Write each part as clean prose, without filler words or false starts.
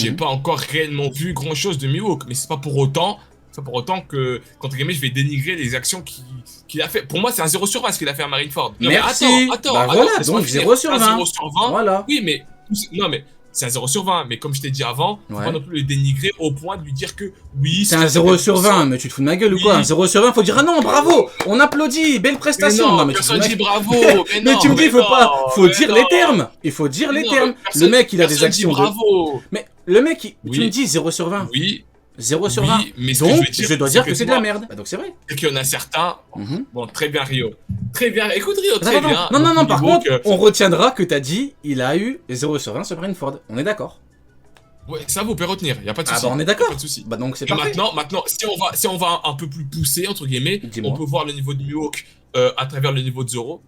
j'ai pas encore réellement vu grand chose de Mihawk, mais c'est pas pour autant que, qu'entre guillemets, je vais dénigrer les actions qu'il a fait. Pour moi, c'est un 0 sur 20 ce qu'il a fait à Marineford. Non, Merci. Mais attends, bah voilà, laisse-moi donc finir. 0 sur 20. Un 0 sur 20. Voilà. Oui, mais non, mais c'est un 0 sur 20. Mais comme je t'ai dit avant, faut pas non plus le dénigrer au point de lui dire que oui, c'est un 0 sur 20, mais tu te fous de ma gueule ou quoi? Un 0 sur 20, faut dire ah non, bravo, on applaudit, belle prestation. Mais non, mais personne dit bravo. mais tu me dis, faut dire les termes. Il faut dire les termes. Le mec, il a des actions. Bravo. Mais le mec, tu me dis 0 sur 20. Oui. 0 sur 20. Mais donc, je dois dire que c'est de la merde. Bah donc c'est vrai. Et qu'il y en a certains. Bon, très bien, Rio. Très bien. Écoute, Rio, très bien. Non, par contre, on retiendra que t'as dit, il a eu 0 sur 20 sur Marineford. On est d'accord. Ouais, ça vous pouvez retenir, y a pas de souci. Ah bah on est d'accord. Pas de souci. Bah donc c'est parfait. Maintenant, si on va un peu plus pousser entre guillemets, on peut voir le niveau de Mihawk à travers le niveau de Zoro.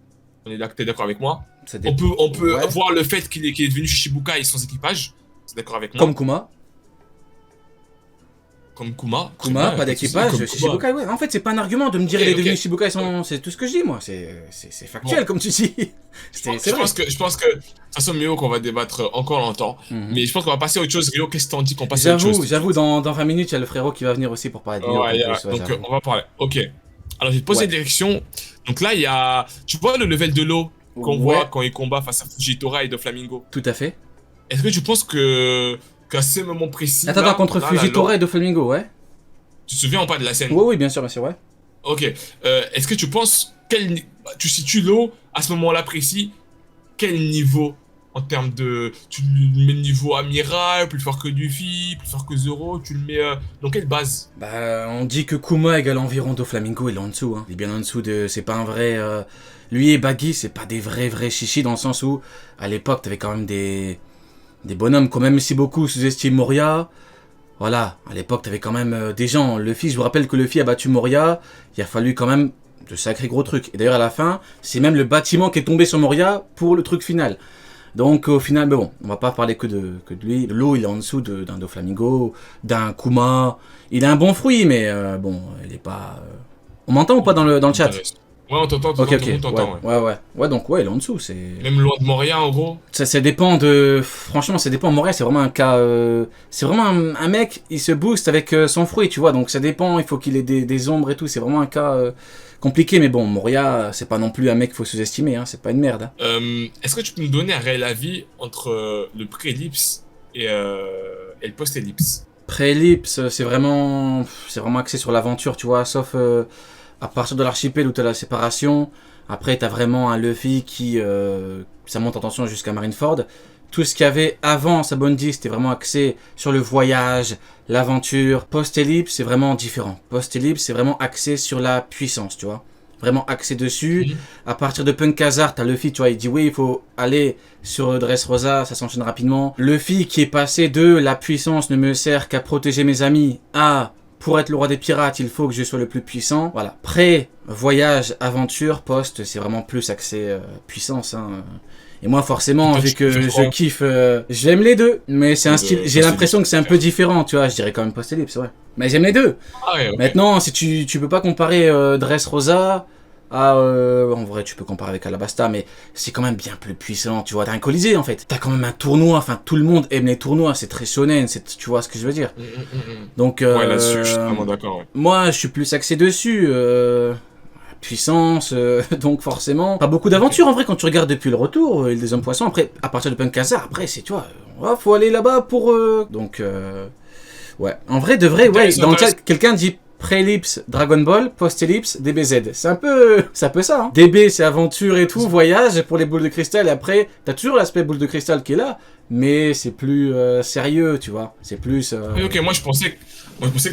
T'es d'accord avec moi? On peut voir le fait qu'il est devenu Shichibukai sans équipage. T'es d'accord avec moi? Comme Kuma. Comme Kuma. Kuma, pas d'équipage, Shichibukai, ouais. En fait, c'est pas un argument de me dire il est devenu Shichibukai sans... C'est tout ce que je dis, moi. C'est factuel, comme tu dis. Je pense que, de toute façon, Mihawk, on va débattre encore longtemps. Mais je pense qu'on va passer à autre chose. Rio, qu'est-ce que t'en dis qu'on passe à autre chose? J'avoue, dans 20 minutes, il y a le frérot qui va venir aussi pour parler de Mihawk. Donc, on va parler. Ok. Alors, j'ai posé une direction. Donc là, il y a... Tu vois le level de l'eau qu'on voit quand il combat face à Fujitora et Doflamingo? Tout à fait. Est-ce que tu penses qu'à ce moment précis... Attends, contre Fujitora et Doflamingo, ouais. Tu te souviens ou pas de la scène? Oui, bien sûr, ouais. Ok. Est-ce que tu penses... Tu situes l'eau à ce moment-là précis? Quel niveau en termes de... Tu le mets niveau amiral, plus fort que Luffy, plus fort que Zoro? Tu le mets dans quelle base? Bah, on dit que Kuma égale environ Doflamingo, il est en dessous. Hein. Il est bien en dessous de... C'est pas un vrai... Lui et Baggy, c'est pas des vrais chichis dans le sens où, à l'époque, t'avais quand même des bonhommes quand même si beaucoup sous-estiment Moria. Voilà, à l'époque, t'avais quand même des gens. Luffy, je vous rappelle que Luffy a battu Moria. Il a fallu quand même de sacrés gros trucs. Et d'ailleurs, à la fin, c'est même le bâtiment qui est tombé sur Moria pour le truc final. Donc, au final, mais bon, on va pas parler que de lui. L'eau, il est en dessous d'un Doflamingo, d'un Kuma. Il a un bon fruit, mais bon, il est pas... On m'entend ou pas dans le chat? Ouais, on t'entend, ouais, donc ouais, il est en dessous, c'est... Même loin de Moria, en gros. Ça dépend de... Franchement, ça dépend. Moria, c'est vraiment un cas... C'est vraiment un mec, il se booste avec son fruit, tu vois, donc ça dépend, il faut qu'il ait des ombres et tout, c'est vraiment un cas compliqué, mais bon, Moria, c'est pas non plus un mec qu'il faut sous-estimer, hein, c'est pas une merde. Hein. Est-ce que tu peux me donner un réel avis entre le pré-ellipse et le post-ellipse? Pré-ellipse, c'est vraiment axé sur l'aventure, tu vois, sauf... à partir de l'archipel où tu as la séparation, après tu as vraiment un Luffy qui, ça monte en tension jusqu'à Marineford. Tout ce qu'il y avait avant Sabondi, c'était vraiment axé sur le voyage, l'aventure. Post-ellipse, c'est vraiment différent. Post-ellipse, c'est vraiment axé sur la puissance, tu vois. Vraiment axé dessus. À partir de Punk Hazard, t'as Luffy, tu vois, il dit oui, il faut aller sur Dressrosa, ça s'enchaîne rapidement. Luffy qui est passé de la puissance ne me sert qu'à protéger mes amis à... Pour être le roi des pirates, il faut que je sois le plus puissant. Voilà. Pré, voyage, aventure, post, c'est vraiment plus axé puissance. Hein. Et moi, forcément, vu que je kiffe, j'aime les deux. Mais c'est un style, j'ai l'impression que c'est un peu différent, tu vois. Je dirais quand même post-ellipse, ouais. Mais j'aime les deux. Ah ouais, okay. Maintenant, si tu peux pas comparer Dressrosa à... en vrai, tu peux comparer avec Alabasta, mais c'est quand même bien plus puissant, tu vois. T'as un Colisée, en fait. T'as quand même un tournoi, enfin, tout le monde aime les tournois, c'est très shonen, tu vois ce que je veux dire. Donc, ouais, là-dessus, je suis vraiment d'accord, ouais. Moi, je suis plus axé dessus, puissance, donc forcément... Pas beaucoup d'aventures, en vrai, quand tu regardes depuis le retour, les hommes poissons, après, à partir de Punk Hazard, après, c'est, tu vois, faut aller là-bas pour... Donc, ouais. En vrai, de vrai, ouais, dans le chat, quelqu'un dit... Pré-ellipse, Dragon Ball, post-ellipse, DBZ. C'est un peu ça. Hein. DB, c'est aventure et tout, voyage pour les boules de cristal. Et après, t'as toujours l'aspect boule de cristal qui est là, mais c'est plus sérieux, tu vois. C'est plus... Ok, moi je pensais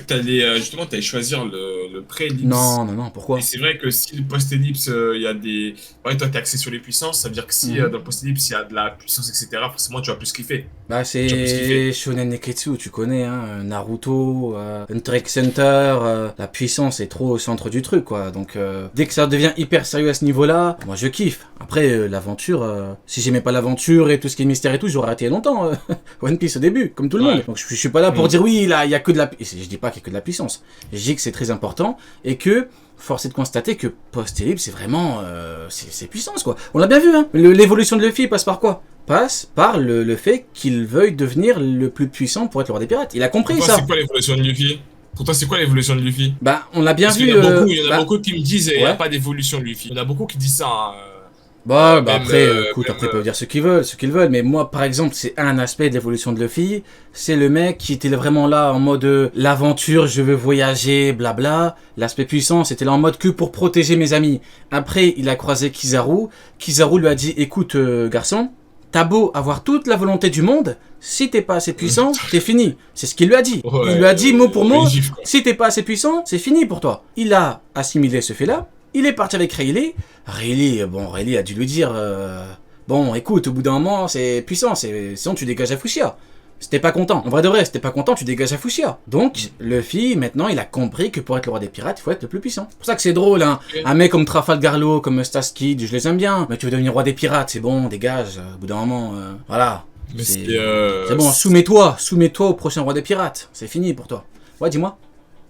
que t'allais justement choisir le pré-ellipse. Non, pourquoi? Et c'est vrai que si le post-ellipse, il y a des... Ouais, toi t'es axé sur les puissances, ça veut dire que si dans le post-ellipse il y a de la puissance, etc., forcément tu vas plus kiffer. Bah c'est Shonen Neketsu, tu connais, hein, Naruto, Hunter x Hunter, la puissance est trop au centre du truc, quoi. Donc dès que ça devient hyper sérieux à ce niveau-là, moi je kiffe. Après, l'aventure, si j'aimais pas l'aventure et tout ce qui est mystère et tout, j'aurais arrêté arrêté il y a longtemps, One Piece au début, comme tout le monde. Donc je suis pas là pour dire oui, là, il y a que de la... Je dis pas qu'il y a que de la puissance. Je dis que c'est très important et que force est de constater que Post-Ellipse, c'est vraiment... c'est puissance, quoi. On l'a bien vu, hein. L'évolution de Luffy passe par quoi? Passe par le fait qu'il veuille devenir le plus puissant pour être le roi des pirates. Il a compris Pour ça. toi, c'est quoi l'évolution de Luffy? Pour toi, c'est quoi l'évolution de Luffy? Bah, on l'a bien Parce vu... qu'il y en a beaucoup qui me disent il n'y a pas d'évolution de Luffy. Il y en a beaucoup qui disent ça. Hein. Bah Même, après, écoute, après ils peuvent dire ce qu'ils veulent, mais moi par exemple c'est un aspect de l'évolution de Luffy, c'est le mec qui était vraiment là en mode l'aventure, je veux voyager, blabla, l'aspect puissant c'était là en mode que pour protéger mes amis. Après il a croisé Kizaru, Kizaru lui a dit écoute garçon, t'as beau avoir toute la volonté du monde, si t'es pas assez puissant, t'es fini. C'est ce qu'il lui a dit. Ouais, il lui a dit mot pour mot, gifle, si t'es pas assez puissant, c'est fini pour toi. Il a assimilé ce fait-là. Il est parti avec Rayleigh. Rayleigh a dû lui dire bon, écoute, au bout d'un moment, c'est puissant, sinon tu dégages à Fushia. C'était pas content. En vrai de vrai, c'était pas content, tu dégages à Fushia. Donc, Luffy, maintenant, il a compris que pour être le roi des pirates, il faut être le plus puissant. C'est pour ça que c'est drôle, hein. Un mec comme Trafalgar Law, comme Staskid, je les aime bien. Mais tu veux devenir roi des pirates, c'est bon, dégage. Au bout d'un moment, voilà. Mais C'est c'est bon, soumets-toi au prochain roi des pirates. C'est fini pour toi. Ouais, dis-moi.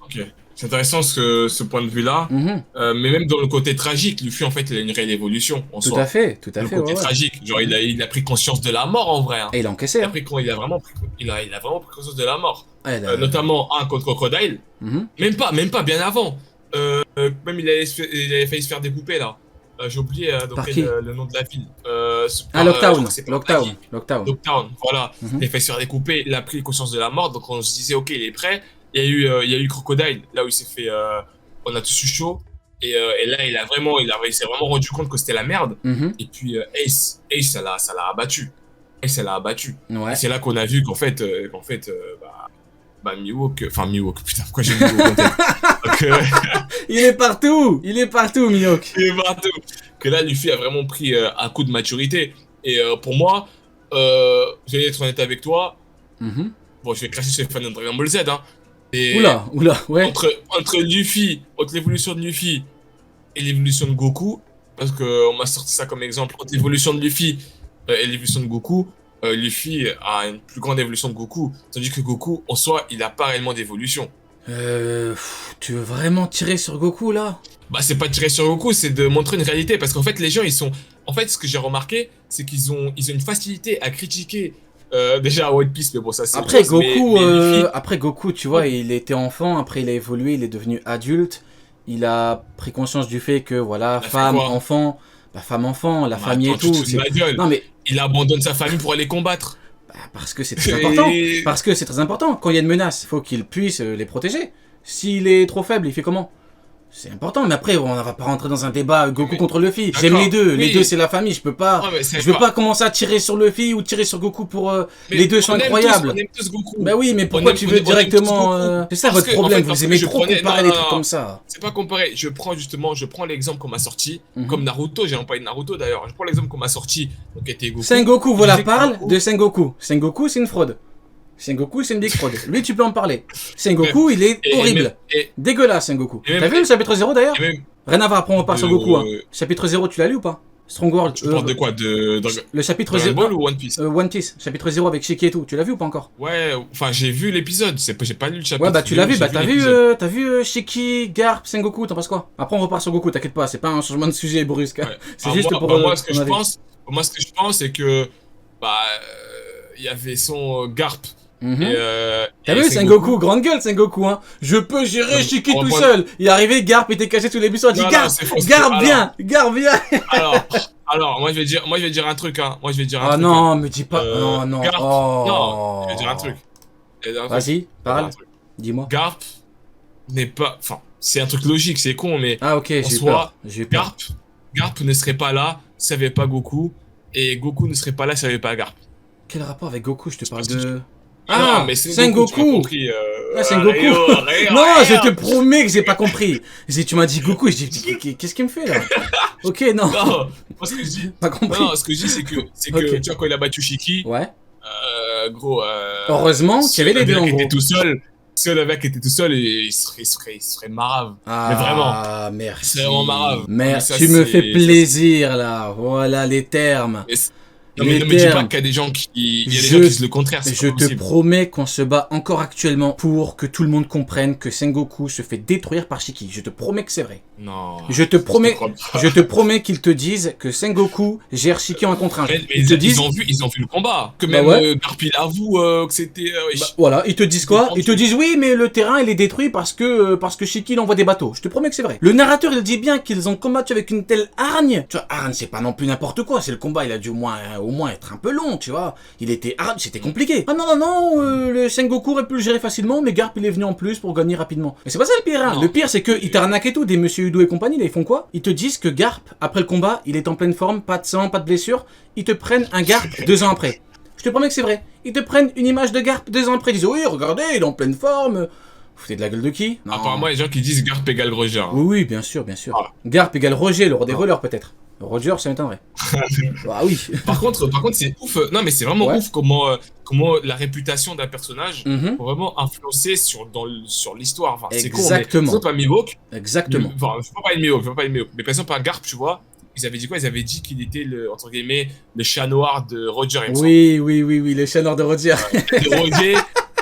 Ok. C'est intéressant ce point de vue-là. Mais même dans le côté tragique, Luffy, en fait, il a une réelle évolution en Tout soi. à fait. Le côté tragique. Genre, il a pris conscience de la mort, en vrai. Hein. Et il a encaissé, hein. Il a vraiment pris conscience de la mort. Ouais, Notamment, contre Crocodile. Même pas, bien avant. Même il avait failli se faire découper, là. J'ai oublié le nom de la ville. Lockdown, voilà. Il a failli se faire découper, il a pris conscience de la mort, donc on se disait, ok, il est prêt. Il y a eu Crocodile, là où il s'est fait... on a tous eu chaud. Et là, il s'est vraiment rendu compte que c'était la merde. Et puis Ace, ça l'a abattu. Ace, ça l'a abattu. Ouais. Et c'est là qu'on a vu Mihawk, putain, pourquoi j'ai Mihawk en tête donc, il est partout, Mihawk. Il est partout. Que là, Luffy a vraiment pris un coup de maturité. Et pour moi, je vais être honnête avec toi. Bon, je vais cracher sur les fans de Dragon Ball Z, hein. Et oula, ouais. Entre l'évolution de Luffy et l'évolution de Goku, parce qu'on m'a sorti ça comme exemple, entre l'évolution de Luffy et l'évolution de Goku, Luffy a une plus grande évolution que Goku, tandis que Goku, en soi, il n'a pas réellement d'évolution. Tu veux vraiment tirer sur Goku, là? Bah, c'est pas tirer sur Goku, c'est de montrer une réalité, parce qu'en fait, les gens, En fait, ce que j'ai remarqué, c'est qu'ils ont une facilité à critiquer déjà One Piece, mais bon, ça c'est... Après Goku, tu vois, il était enfant, après il a évolué, il est devenu adulte, il a pris conscience du fait que, voilà, femme, enfant, la famille et tout... Non, mais... Il abandonne sa famille pour aller combattre. Bah, parce que c'est très important, Quand il y a une menace, il faut qu'il puisse les protéger. S'il est trop faible, il fait comment? C'est important, mais après, on va pas rentrer dans un débat Goku contre Luffy. J'aime les deux. Les deux, c'est la famille. Je peux pas commencer à tirer sur Luffy ou tirer sur Goku pour. Les deux sont incroyables. On aime tous Goku. Bah oui, mais pourquoi tu veux directement. C'est ça votre problème. Vous aimez trop comparer les trucs comme ça. C'est pas comparer. Je prends l'exemple qu'on m'a sorti. Comme Naruto, j'ai employé Naruto d'ailleurs. Je prends l'exemple qu'on m'a sorti. Donc, était Goku. Sengoku, voilà, parle de Sengoku. Sengoku, c'est une fraude. Sengoku, c'est une big fraude. Lui, tu peux en parler. Sengoku, il est horrible. Dégueulasse, Sengoku. T'as vu le chapitre 0 d'ailleurs? Rien à voir, après on repart sur Goku. Hein. Chapitre 0, tu l'as lu ou pas? Strong World. Tu parles de quoi? Le chapitre 0. Dragon Ball ou One Piece? One Piece. Chapitre 0 avec Shiki et tout. Tu l'as vu ou pas encore? Ouais, enfin j'ai vu l'épisode. J'ai pas lu le chapitre. Ouais, bah tu l'as vu. Bah t'as vu Shiki, Garp, Sengoku. T'en penses quoi? Après on repart sur Goku, t'inquiète pas. C'est pas un changement de sujet brusque. Ouais. C'est juste pour. Moi, ce que je pense, c'est que. Il y avait son Garp. T'as vu Sengoku, grande gueule Sengoku, hein. Je peux gérer Shiki tout seul. Il est arrivé, Garp était caché sous les buissons, il a dit Garp bien. Alors, moi je vais dire un truc, hein. Ah non, me dis pas. Non. Non, je vais dire un truc. Vas-y, parle. Dis-moi. Garp n'est pas. Enfin, c'est un truc logique, c'est con, mais. Ah ok, j'ai peur. Garp ne serait pas là s'il n'y avait pas Goku, et Goku ne serait pas là s'il n'y avait pas Garp. Quel rapport avec Goku? Je te parle de. Ah, mais Sengoku. Sengoku. Non, je te promets que j'ai pas compris. Tu m'as dit Goku, je dis qu'est-ce qu'il me fait là? Ok, non. Non, moi ce que je dis. Pas compris. Non, ce que je dis c'est que tu vois quand il a battu Shiki. Ouais. Gros. Heureusement qu'il y avait les deux en gros. Si le mec était tout seul, il serait marave. Ah, mais vraiment. Ah, merci. C'est vraiment marave. Merci, tu me fais plaisir là. Voilà les termes. Non, mais Les ne me dis pas termes. qu'il y a des gens qui, il y a des Je- gens qui disent le contraire, c'est Je pas te possible. promets qu'on se bat encore actuellement pour que tout le monde comprenne que Sengoku se fait détruire par Shiki. Je te promets que c'est vrai. Non. Je te promets, crois pas. je te promets qu'ils te disent que Sengoku gère Shiki en contre un. Mais Ils te disent, ils ont vu le combat. Que Bah même ouais. Garp, il avoue que c'était. bah, voilà, ils te disent quoi? Défendu. Ils te disent oui, mais le terrain il est détruit parce que Shiki il envoie des bateaux. Je te promets que c'est vrai. Le narrateur il dit bien qu'ils ont combattu avec une telle hargne. Tu vois, hargne c'est pas non plus n'importe quoi. C'est le combat, il a dû au moins être un peu long, tu vois. Il était hargne, c'était compliqué. Ah non, le Sengoku aurait pu le gérer facilement, mais Garp il est venu en plus pour gagner rapidement. Mais c'est pas ça le pire. Hein. Non. Le pire c'est que ils t'arnaquent et tout, des Monsieur Udo et compagnie. Là, ils font quoi? Ils te disent que Garp après le combat, il est en pleine forme, pas de sang, pas de blessure. Ils te prennent un Garp 2 ans après. Je te promets que c'est vrai. Ils te prennent une image de Garp 2 ans après. Ils disent oui, regardez, il est en pleine forme. Vous foutez de la guelle de qui? Non. Apparemment, il y a des gens qui disent Garp égale Roger. Hein. Oui, bien sûr, bien sûr. Ah. Garp égale Roger, le roi des voleurs peut-être. Roger, ça m'étonnerait. Ah oui. Par contre, c'est ouf. Non, mais c'est vraiment Ouais. ouf comment la réputation d'un personnage Mhm. peut vraiment influencer sur l'histoire. Enfin, c'est con, mais Exactement. par exemple, à Mihawk, Exactement. enfin, je peux pas parler de Mihawk, mais par exemple, à Garp, tu vois, ils avaient dit quoi? Ils avaient dit qu'il était entre guillemets, le chat noir de Roger, il me semble. Oui, le chat noir de Roger.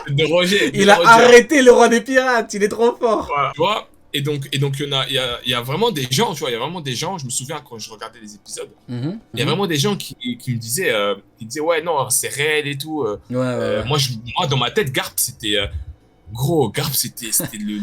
De Roger. Il a arrêté le roi des pirates, il est trop fort. Voilà, tu vois? Et donc, il y a vraiment des gens, tu vois, il y a vraiment des gens, je me souviens quand je regardais les épisodes, Mhm. il y a vraiment des gens qui me disaient, ouais, non, c'est réel et tout. Ouais. Moi, dans ma tête, Garp, c'était, gros, Garp, c'était le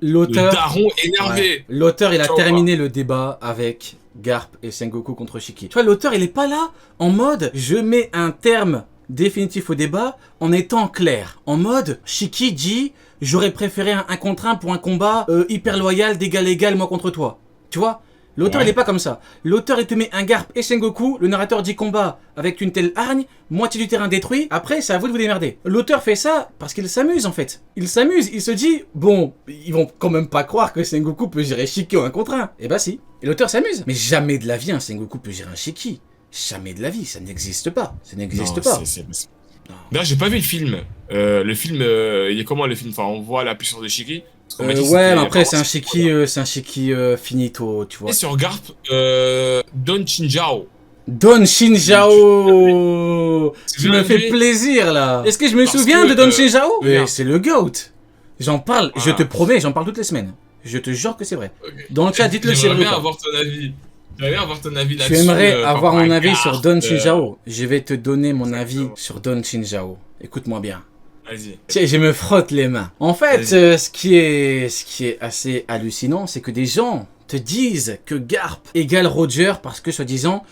L'auteur. daron énervé. Ouais. L'auteur, il a Tu vois, terminé le débat avec Garp et Sengoku contre Shiki. Tu vois, l'auteur, il est pas là en mode je mets un terme définitif au débat en étant clair. En mode Shiki dit j'aurais préféré un contre un pour un combat hyper loyal d'égal à égal moi contre toi. Tu vois? L'auteur, Ouais. il est pas comme ça. L'auteur, il te met un Garp et Sengoku, le narrateur dit combat avec une telle hargne, moitié du terrain détruit, après, c'est à vous de vous démerder. L'auteur fait ça parce qu'il s'amuse, en fait. Il s'amuse, il se dit, bon, ils vont quand même pas croire que Sengoku peut gérer Shiki en un contre un. Eh bah si. Et l'auteur s'amuse. Mais jamais de la vie, un Sengoku peut gérer un Shiki. Jamais de la vie, ça n'existe pas. Ça n'existe Non, pas. D'ailleurs, j'ai pas vu le film. Le film, il est comment le film? Enfin, on voit la puissance de Shiki. Parce qu'on m'a dit que Ouais, c'était mais après, vraiment c'est un Shiki finito, tu vois. Et sur Garp, Don Chinjao. Don Shinjao. Tu me fais lui. plaisir là. Est-ce que je me Parce souviens que, de Don Shinjao? Mais regarde. c'est le GOAT. J'en parle, je Voilà. te promets, j'en parle toutes les semaines. Je te jure que c'est vrai. Dans le chat, dites-le si c'est J'aimerais vrai ou bien pas. avoir ton avis. J'aimerais bien avoir ton avis Tu là-dessus. aimerais par avoir rapport mon à avis Garp, sur Don Shinjao? Je vais te donner mon avis Exactement. sur Don Shinjao. Écoute-moi bien. Vas-y. Tiens, je me frotte les mains. En fait, Vas-y. ce qui est assez hallucinant, c'est que des gens te disent que Garp égale Roger parce que, soi-disant,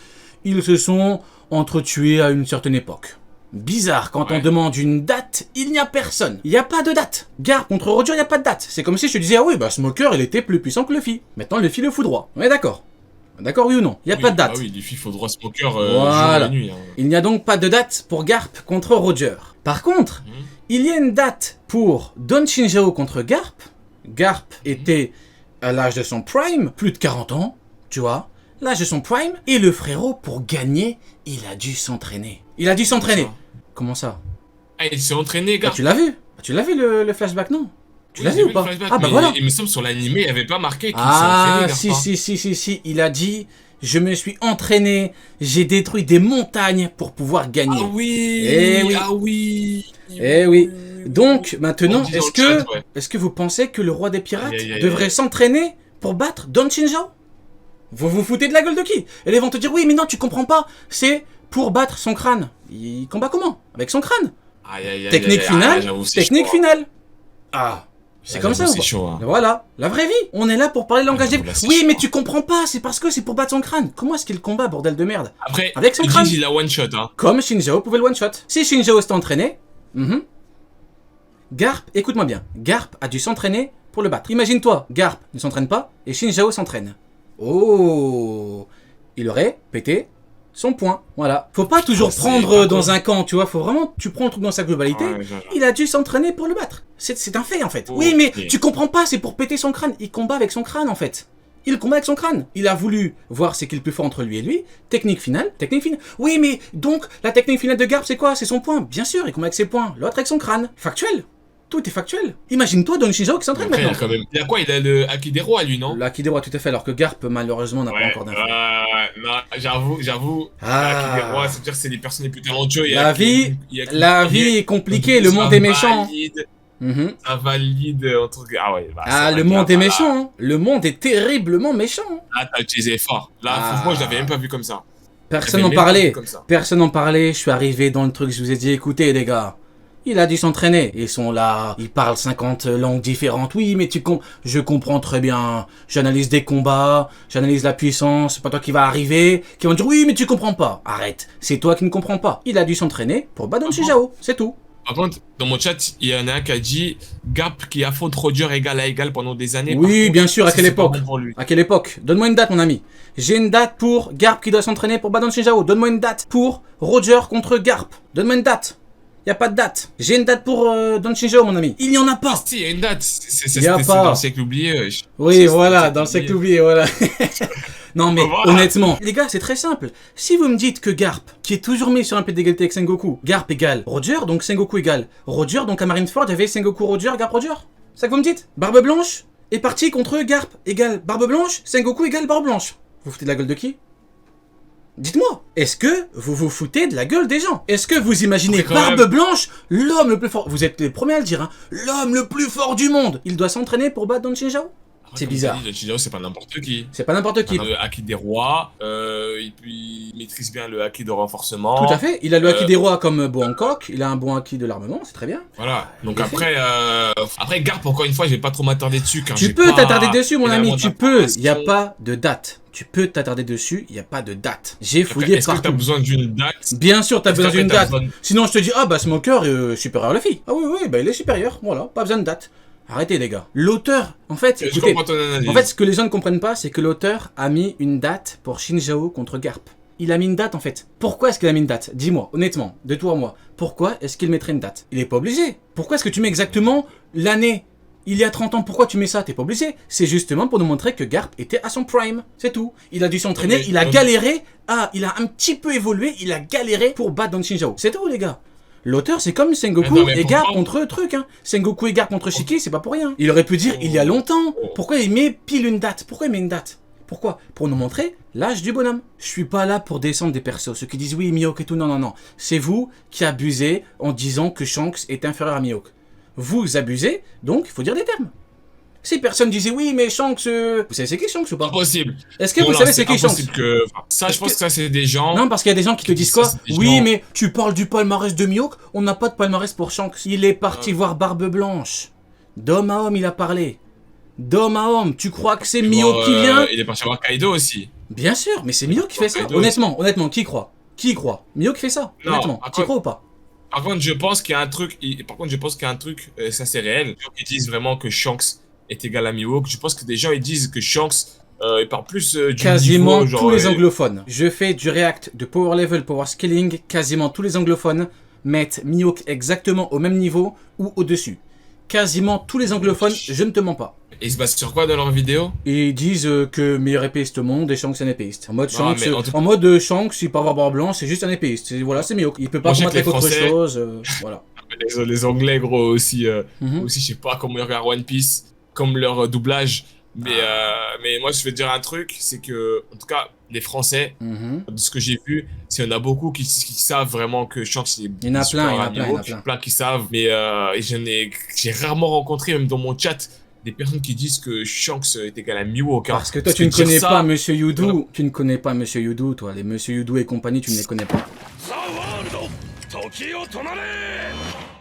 ils se sont entretués à une certaine époque. Bizarre, quand on Ouais. demande une date, il n'y a personne. Il n'y a pas de date. Garp contre Roger, il n'y a pas de date. C'est comme si je te disais, ah oui, bah Smoker, il était plus puissant que Luffy. Maintenant, Luffy le fout droit. On est d'accord? D'accord, oui ou non? Il n'y a Oui, pas de date. Ah oui, Luffy, il faut droit smoker Voilà. jour et nuit. Hein. Il n'y a donc pas de date pour Garp contre Roger. Par contre, Mhm. il y a une date pour Don Shinjao contre Garp. Garp était à l'âge de son prime, plus de 40 ans, tu vois, l'âge de son prime, et le frérot, pour gagner, il a dû s'entraîner. Il a dû s'entraîner. Comment ça? Ah, il s'est entraîné, Ah, Garp. tu l'as vu? Tu l'as vu le flashback, non? Tu Oui, l'as j'ai vu ou le pas? flashback, Ah bah mais voilà. Il me semble sur l'animé, il n'y avait pas marqué qu'il s'est Ah, entraîné, Garp. si, il a dit, je me suis entraîné, j'ai détruit des montagnes pour pouvoir gagner. Ah oui. Eh oui. Ah oui. Eh oui. Donc, maintenant, On dit dans est-ce le que, chat, ouais. est-ce que vous pensez que le roi des pirates Aïe, aïe, aïe, devrait aïe. s'entraîner pour battre Don Shinjao? Vous vous foutez de la gueule de qui? Et ils vont te dire, oui, mais non, tu comprends pas, c'est pour battre son crâne. Il combat comment? Avec son crâne. Aïe, aïe, aïe, Technique aïe, aïe, finale, j'avoue, c'est technique chaud, hein. finale. Ah, c'est comme ça j'avoue, ou pas? C'est chaud, hein. Voilà, la vraie vie. On est là pour parler langage des... j'avoue, là, c'est Oui, chaud, mais hein. tu comprends pas, c'est parce que c'est pour battre son crâne. Comment est-ce qu'il combat, bordel de merde? Après, Avec son ils crâne. disent il a one shot, hein. Comme Shinjao pouvait le one-shot. Si Shinjao s'est entraîné, Garp, écoute-moi bien, Garp a dû s'entraîner pour le battre. Imagine-toi, Garp ne s'entraîne pas et Shinjao s'entraîne. Oh, il aurait pété son point. Voilà. Faut pas toujours c'est prendre pas dans con. un camp, tu vois. Faut vraiment, tu prends le truc dans sa globalité. Ouais, j'avoue. Il a dû s'entraîner pour le battre. C'est un fait en fait. Ok. Oui, mais tu comprends pas, c'est pour péter son crâne. Il combat avec son crâne en fait. Il combat avec son crâne. Il a voulu voir ce qu'il peut faire entre lui et lui. Technique finale, technique finale. Oui, mais donc, la technique finale de Garp, c'est quoi? C'est son point. Bien sûr, il combat avec ses poings. L'autre avec son crâne. Factuel. Tout est factuel. Imagine-toi Don Shinjao qui s'entraîne Après, maintenant. il a quoi? Il a le Haki des rois, lui, non? Le Haki des rois, tout à fait, alors que Garp, malheureusement, n'a pas Ouais, encore d'infos. non, j'avoue, Ah. Haki des rois, c'est-à-dire que c'est les personnes les plus talentueuses. La vie est compliquée, le monde est méchant. Mhm. Ça valide entre... Ah ouais, bah, Ah, c'est le vrai que monde là, est bah, méchant. Hein. Le monde est terriblement méchant. Hein. Là, t'as utilisé fort. Là, Ah. franchement, je l'avais même pas vu comme ça. Personne J'avais n'en même pas vu parlait. comme ça. Personne n'en parlait. Je suis arrivé dans le truc, je vous ai dit, écoutez, les gars. Il a dû s'entraîner. Ils sont là, ils parlent 50 langues différentes. Oui, mais je comprends très bien. J'analyse des combats, j'analyse la puissance. C'est pas toi qui va arriver, qui va me dire oui, mais tu comprends pas. Arrête, c'est toi qui ne comprends pas. Il a dû s'entraîner pour battre Don Shinjao, c'est tout. Par contre, dans mon chat, il y en a un qui a dit Garp qui affronte Roger égal à égal pendant des années. Oui, Par contre, bien sûr, à ça, quelle c'est pas époque bon pour lui. À quelle époque Donne-moi une date, mon ami. J'ai une date pour Garp qui doit s'entraîner pour battre Don Shinjao. Donne-moi une date pour Roger contre Garp. Donne-moi une date. Y a pas de date. J'ai une date pour Don Shinjao, mon ami. Il y en a pas. Si, il y a une date. C'est Y a pas. dans le siècle oublié. Oui, voilà, dans le siècle oublié, voilà. Non, mais Voilà. honnêtement, les gars, c'est très simple. Si vous me dites que Garp, qui est toujours mis sur un pied d'égalité avec Sengoku, Garp égale Roger, donc Sengoku égale Roger, donc à Marineford, il y avait Sengoku Roger, Garp Roger. C'est ça que vous me dites? Barbe Blanche est parti contre Garp égale Barbe Blanche, Sengoku égale Barbe Blanche. Vous vous foutez de la gueule de qui? Dites-moi, est-ce que vous vous foutez de la gueule des gens? Est-ce que vous imaginez Après, quand Barbe même. Blanche, l'homme le plus fort? Vous êtes les premiers à le dire, hein. L'homme le plus fort du monde. Il doit s'entraîner pour battre Don Shinjao? C'est bizarre. Le Chidao, c'est pas n'importe qui. C'est pas n'importe qui. Le Haki des rois, et puis il maîtrise bien le Haki de renforcement. Tout à fait. Il a le haki des rois comme Bo Hancock. Il a un bon haki de l'armement, c'est très bien. Voilà. Donc Il est après Garp, encore une fois, je vais pas trop m'attarder dessus. Car Tu j'ai peux pas t'attarder dessus, mon ami. énormément Tu peux. Il n'y a d'informations. pas de date. Tu peux t'attarder dessus. Il n'y a pas de date. J'ai Après, fouillé est-ce que t'as partout. besoin d'une date? Bien sûr, t'as Est-ce besoin qu'après, d'une t'as date. besoin- Sinon, je te dis, ah bah Smoker supérieur à la fille. Ah oui, oui, bah il est supérieur. Voilà, pas besoin de date. Arrêtez, les gars. L'auteur, en fait, Je écoutez. comprends ton analyse. En fait, ce que les gens ne comprennent pas, c'est que l'auteur a mis une date pour Shinjao contre Garp. Il a mis une date en fait. Pourquoi est-ce qu'il a mis une date? Dis-moi, honnêtement, de toi à moi. Pourquoi est-ce qu'il mettrait une date? Il est pas obligé. Pourquoi est-ce que tu mets exactement l'année? Il y a 30 ans, pourquoi tu mets ça? T'es pas obligé. C'est justement pour nous montrer que Garp était à son prime. C'est tout. Il a dû s'entraîner, Ok, il a ok. galéré. Ah, il a un petit peu évolué, il a galéré pour battre Don Shinjao. C'est tout, les gars. L'auteur, c'est comme Sengoku Attends, mais et Garp pourquoi- contre truc, hein. Sengoku et Garp contre Shiki, c'est pas pour rien. Il aurait pu dire il y a longtemps. Pourquoi il met pile une date? Pourquoi il met une date? Pourquoi? Pour nous montrer l'âge du bonhomme. Je suis pas là pour descendre des persos. Ceux qui disent oui, Mihawk et tout, non, non, non. C'est vous qui abusez en disant que Shanks est inférieur à Mihawk. Vous abusez, donc il faut dire des termes. Si personne disait oui, mais Shanks... Vous savez c'est qui Shanks ou pas? Impossible. Est-ce que Non, vous non, savez c'est qui Shanks? impossible que... enfin, ça, Est-ce je pense que- que ça, c'est des gens... Non, parce qu'il y a des gens qui te disent quoi? Ça, c'est des Oui, gens- mais tu parles du palmarès de Mihawk, on n'a pas de palmarès pour Shanks. Il est parti voir Barbe Blanche. D'homme à homme, il a parlé. D'homme à homme, tu crois que c'est Mihawk qui vient? Il est parti voir Kaido aussi. Bien sûr, mais c'est Mihawk qui fait ça. Kaido Honnêtement, qui croit? Qui croit? Mihawk fait ça, Non, honnêtement. par Tu contre- crois ou pas? Par contre, je pense qu'il y a un truc... ça c'est réel. Les gens qui disent vraiment que Shanks est égal à Mihawk. Je pense que des gens, ils disent que Shanks... il parle plus du Quasiment niveau, genre, tous les anglophones. Je fais du react de power level, power scaling. Quasiment tous les anglophones mettent Mihawk exactement au même niveau ou au-dessus. Quasiment tous les anglophones, je ne te mens pas. Et ils se basent sur quoi dans leurs vidéos? Et ils disent que meilleur épéiste au monde et Shanks est un épéiste. En mode Non, Shanks, mais en tout- Shanks, il peut avoir barbe blanche, c'est juste un épéiste. Voilà, c'est Mihawk. Il peut pas Moi, je sais combattre que avec les autre Français- chose. Voilà. Les Anglais, gros, aussi, Mhm. aussi, je sais pas comment ils regardent One Piece, comme leur doublage. Mais moi, je vais te dire un truc, c'est que, en tout cas, les Français, Mhm. de ce que j'ai vu, c'est qu'il y en a beaucoup qui savent vraiment que Shanks est Il y en a supérieur plein, à il y en a Mihawk, plein. plein qui savent, mais j'ai rarement rencontré, même dans mon chat, des personnes qui disent que Shanks est égal à Mihawk. hein. Parce que toi, tu ne dire connais ça- pas Monsieur Yudu. Voilà. Tu ne connais pas Monsieur Yudu, toi. Les Monsieur Yudu et compagnie, tu ne les connais pas. ザ・ワールド時を止まれ